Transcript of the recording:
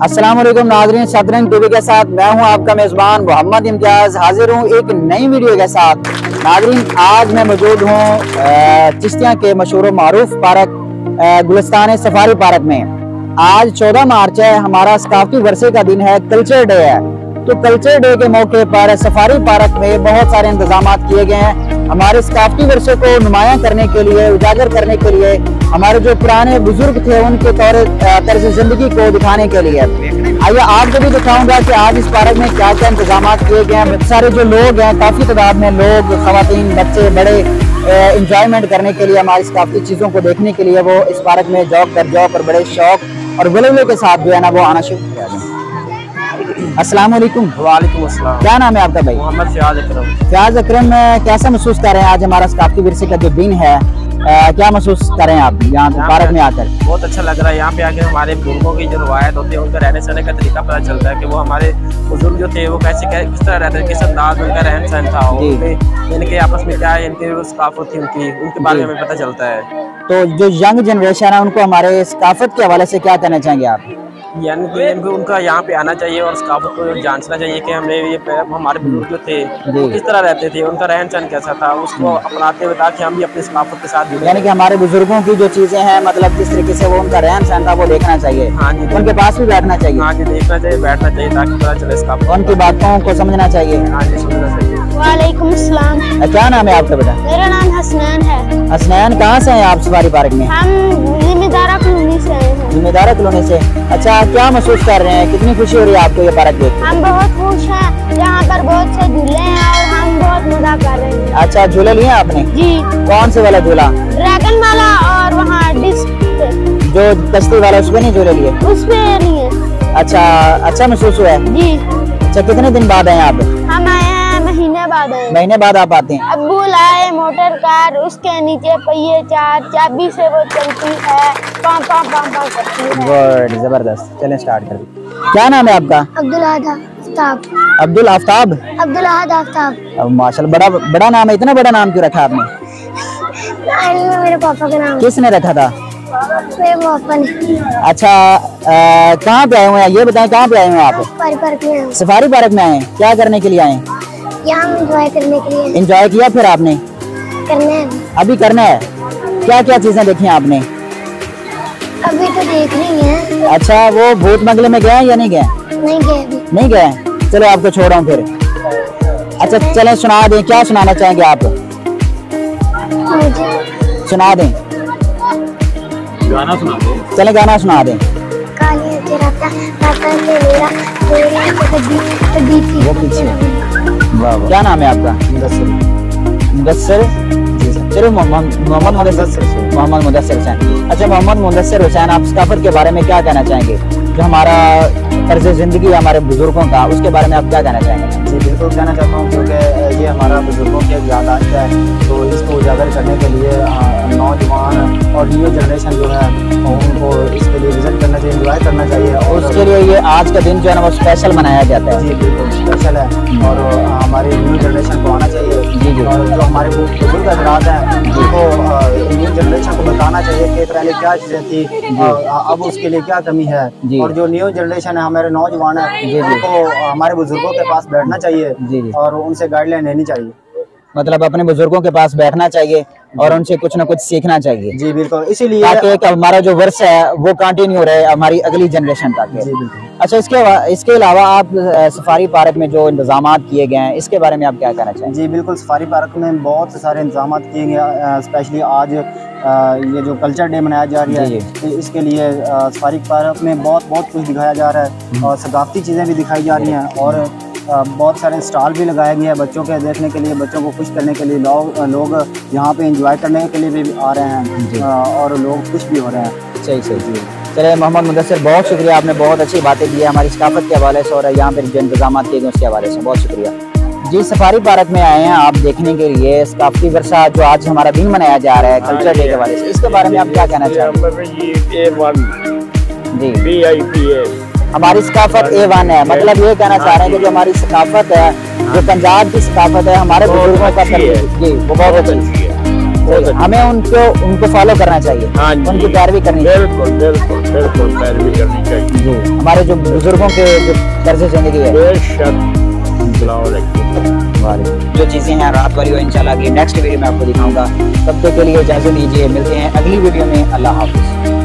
अस्सलाम वालेकुम नाज़रीन, शतरंज टीवी के साथ मैं हूं आपका मेज़बान मोहम्मद इम्तियाज़, हाजिर हूं एक नई वीडियो के साथ। नाज़रीन, आज मैं मौजूद हूं चिश्तिया के मशहूर मारूफ पार्क गुलिस्तान सफारी पार्क में। आज 14 मार्च है, हमारा सकाफती वर्षे का दिन है, कल्चर डे है। तो कल्चर डे के मौके पर सफारी पार्क में बहुत सारे इंतजाम किए गए हैं हमारे सकाफती वर्षे को नुमायां करने के लिए, उजागर करने के लिए, हमारे जो पुराने बुजुर्ग थे उनके तर्ज जिंदगी को दिखाने के लिए। आइए आपको भी दिखाऊंगा कि आज इस पार्क में क्या क्या इंतजाम किए गए हैं। सारे जो लोग हैं, काफी तादाद में लोग, खवातीन, बच्चे, बड़े इंजॉयमेंट करने के लिए, हमारी सकाफती चीजों को देखने के लिए वो इस पार्क में जौक और बड़े शौक और गुलगुले के साथ जो है ना वो आना शुरू कर दें। अस्सलाम वालेकुम। वालेकुम अस्सलाम। क्या नाम है आपका भाई? मोहम्मद फ़याज़ अकरम। फ़याज़ अकरम, कैसा महसूस कर रहे हैं आज हमारा सकाफती विरसे का जो दिन है? क्या महसूस कर रहे हैं आप यहाँ पार्क में आकर? बहुत अच्छा लग रहा है। यहाँ पे आकर हमारे बुजुर्गों की जो रवायत होती है, उनका रहने सहने का तरीका पता चलता है कि वो हमारे बुजुर्ग जो थे वो किस तरह रहते थे, किस अंदाज में उनका रहन सहन था, इनके आपस में क्या है, इनकी सकाफत थी उनके बारे में पता चलता है। तो जो यंग जनरेशन है उनको हमारे सकाफत के हवाले से क्या कहना चाहेंगे आप? यानी उनका यहाँ पे आना चाहिए और सकाफत को जांचना चाहिए कि हमने हमारे बुजुर्ग जो थे वो किस तरह रहते थे, उनका रहन सहन कैसा था, उसको अपनाते हुए ताकि हम भी अपनी सकाफत के साथ जुड़े। यानी कि हमारे बुजुर्गों की जो चीजें हैं, मतलब जिस तरीके से वो उनका रहन सहन था वो देखना चाहिए। हाँ जी, उनके पास भी बैठना चाहिए। हाँ जी, देखना चाहिए, बैठना चाहिए ताकि पता चले सकाफत, उनकी बातों को समझना चाहिए। हाँ जी, समझना चाहिए। वालेकुम अस्सलाम। क्या नाम है आपका बेटा? मेरा नाम हसनैन है। हसनैन, कहाँ से हैं आप सफारी पार्क में? हम जिम्मेदारा कॉलोनी से आए हैं। जिम्मेदारा कॉलोनी से। अच्छा, क्या महसूस कर रहे हैं? कितनी खुशी हो रही है आपको ये पार्क देख? हम बहुत खुश हैं, यहाँ पर बहुत से झूले हैं और हम बहुत मजा कर रहे हैं। अच्छा, झूले लिए आपने? जी। कौन से वाला झूला? ड्रैगन वाला और वहाँ डिस्क जो कश्ती वाला, उसपे नहीं झूले लिए? उस पे नहीं है। अच्छा महसूस हुआ है? जी। अच्छा, कितने दिन बाद आए आप? हम आए हैं महीने बाद आए। महीने बाद आप आते हैं? अब्बू लाए मोटर कार, उसके नीचे पहिए चार, चाबी से वो चलती है, पाँव करती है। गुड, जबरदस्त। चलें स्टार्ट कर। क्या नाम है आपका? अब्दुल अहद आफ्ताब। अब्दुल आफ्ताब। अब्दुल अहद आफ्ताब। अब माशाल्लाह, बड़ा नाम है। इतना बड़ा नाम क्यों रखा आपने? मेरे पापा का नाम। किसने रखा था? मेरे पापा ने। अच्छा, कहाँ पे आए हुए हैं ये बताएं, कहाँ पे आए हुए हैं आप? सफारी पार्क में। सफारी पार्क में आए हैं? क्या करने के लिए आए हैं? यहाँ एंजॉय करने के लिए। एंजॉय किया फिर आपने? करना है अभी करना है। क्या क्या चीजें देखी हैं आपने? अभी तो देख रही है। अच्छा, वो भूत बंगले में गए या नहीं गए? नहीं गए अभी। नहीं गए? चलो आपको छोड़ रहा हूँ फिर। अच्छा चलें, सुना दें। क्या सुनाना चाहेंगे आप? मुझे सुना दें। गाना सुना दो। चले गाना सुना दें। काली तेरा वो पीछे। वाह, क्या नाम है आपका? मुदस्सिर। चलो मोहम्मद मुदस्सिर हुसैन। अच्छा मोहम्मद मुदस्सिर हुसैन, आप सकाफत के बारे में क्या कहना चाहेंगे? जो हमारा तर्ज जिंदगी है हमारे बुजुर्गों का, उसके बारे में आप क्या कहना चाहेंगे? जी बिल्कुल कहना चाहता हूँ, क्योंकि ये हमारा बुजुर्गों के यादाश्त है, तो इसको उजागर करने के लिए नौजवान और न्यू जनरेशन जो है उनको इसके लिए विजिट करना चाहिए, एंजॉय करना चाहिए। और उसके लिए ये आज का दिन जो है ना वो स्पेशल मनाया जाता है। जी बिल्कुल स्पेशल है और हमारी न्यू जनरेशन को आना चाहिए। जी। और जो हमारे बुजुर्ग हजरात हैं उनको न्यू जनरेशन को बताना चाहिए कि पहले क्या चीज़ें थी, अब उसके लिए क्या कमी है। और जो न्यू जनरेशन है, हमारे नौजवान है, उनको हमारे बुजुर्गों के पास बैठना चाहिए और उनसे गाइडलाइन लेनी चाहिए। मतलब अपने बुजुर्गों के पास बैठना चाहिए और उनसे कुछ ना कुछ सीखना चाहिए। जी बिल्कुल, इसीलिए ताकि हमारा जो वर्ष है वो कंटिन्यू रहे हमारी अगली जनरेशन तक। जी बिल्कुल। अच्छा, इसके अलावा आप सफारी पार्क में जो इंतजाम किए गए हैं इसके बारे में आप क्या कहना चाहेंगे? जी बिल्कुल, सफारी पार्क में बहुत सारे इंतजाम किए गए, स्पेशली आज ये जो कल्चर डे मनाया जा रहा है, इसके लिए सफारी पार्क में बहुत कुछ दिखाया जा रहा है और सकाफती चीज़ें भी दिखाई जा रही हैं और बहुत सारे स्टॉल भी लगाए गए हैं बच्चों के देखने के लिए, बच्चों को खुश करने के लिए। लोग यहाँ पे एंजॉय करने के लिए भी आ रहे हैं और लोग खुश भी हो रहे हैं। सही जी। चलिए मोहम्मद मुदस्सिर, बहुत शुक्रिया, आपने बहुत अच्छी बातें की हमारी सकाफत के हवाले से और यहाँ पर जो इंतजाम किए गए उसके हवाले से बहुत शुक्रिया जी। सफारी पार्क में आए हैं आप देखने के लिए सकाफती वर्षा जो आज हमारा दिन मनाया जा रहा है कल्चर डे के हवाले से, इसके बारे में आप क्या कहना चाहेंगे? जी, हमारी सकाफत A1 है, मतलब ये कहना चाह रहे हैं कि जो हमारी सकाफत है, जो पंजाब की सकाफत है, हमारे बुजुर्गों का जी वो बहुत अच्छी है। हमें उनको फॉलो करना चाहिए, हाँ जी। उनकी पैरवी करनी चाहिए। बिल्कुल बिल्कुल बिल्कुल पैरवी करनी चाहिए जी, हमारे जो बुजुर्गों के जो तर्ज जिंदगी है। बेशक। जो चीज़ें हैं रात वाली, इंशाल्लाह की नेक्स्ट वीडियो में आपको दिखाऊंगा। तब तक के लिए इजाज़त दीजिए, मिलते हैं अगली वीडियो में। अल्लाह हाफिज़।